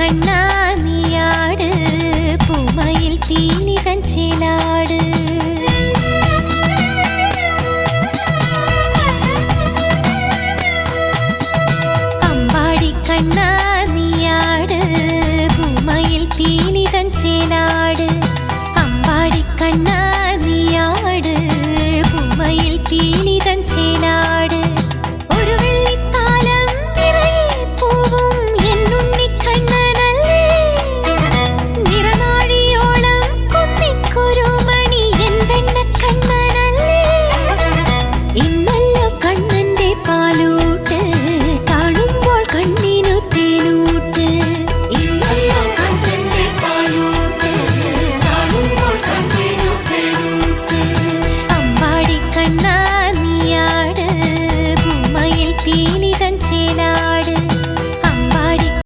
കണ്ണാ നീയാട് പൂമയിൽ പീലി തഞ്ചേലാട് Ambadi കണ്ണാ നീയാട് പൂമയിൽ പീലി തഞ്ചേലാട് Ambadi കണ്ണാ നീയാട് പൂമയിൽ പീലി തഞ്ചേലാട്